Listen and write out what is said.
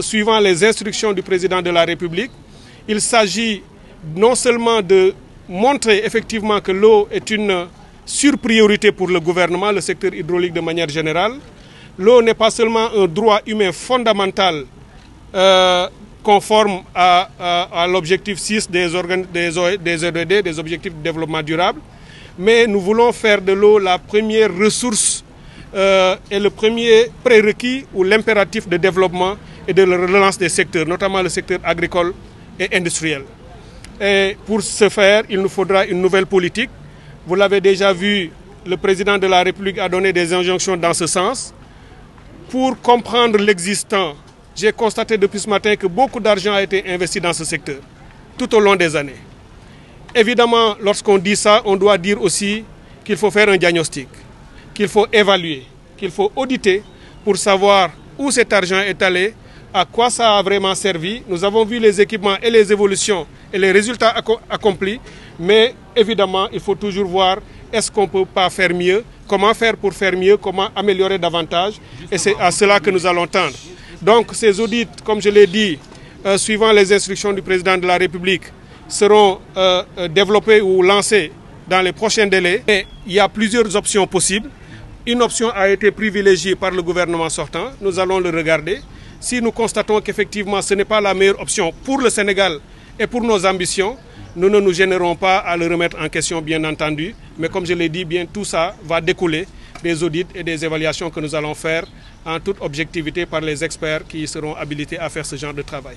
suivant les instructions du président de la République. Il s'agit non seulement de montrer effectivement que l'eau est une surpriorité pour le gouvernement, le secteur hydraulique de manière générale. L'eau n'est pas seulement un droit humain fondamental conforme à l'objectif 6 des ODD, des objectifs de développement durable, mais nous voulons faire de l'eau la première ressource et le premier prérequis ou l'impératif de développement et de relance des secteurs, notamment le secteur agricole et industriel. Et pour ce faire, il nous faudra une nouvelle politique. Vous l'avez déjà vu, le président de la République a donné des injonctions dans ce sens. Pour comprendre l'existant, j'ai constaté depuis ce matin que beaucoup d'argent a été investi dans ce secteur, tout au long des années. Évidemment, lorsqu'on dit ça, on doit dire aussi qu'il faut faire un diagnostic, qu'il faut évaluer, qu'il faut auditer pour savoir où cet argent est allé, à quoi ça a vraiment servi. Nous avons vu les équipements et les évolutions et les résultats accomplis, mais évidemment, il faut toujours voir est-ce qu'on ne peut pas faire mieux, comment faire pour faire mieux, comment améliorer davantage, et c'est à cela que nous allons tendre. Donc ces audits, comme je l'ai dit, suivant les instructions du président de la République, seront développés ou lancés dans les prochains délais. Et il y a plusieurs options possibles. Une option a été privilégiée par le gouvernement sortant, nous allons le regarder. Si nous constatons qu'effectivement ce n'est pas la meilleure option pour le Sénégal et pour nos ambitions, nous ne nous gênerons pas à le remettre en question, bien entendu. Mais comme je l'ai dit, bien tout ça va découler des audits et des évaluations que nous allons faire en toute objectivité par les experts qui seront habilités à faire ce genre de travail.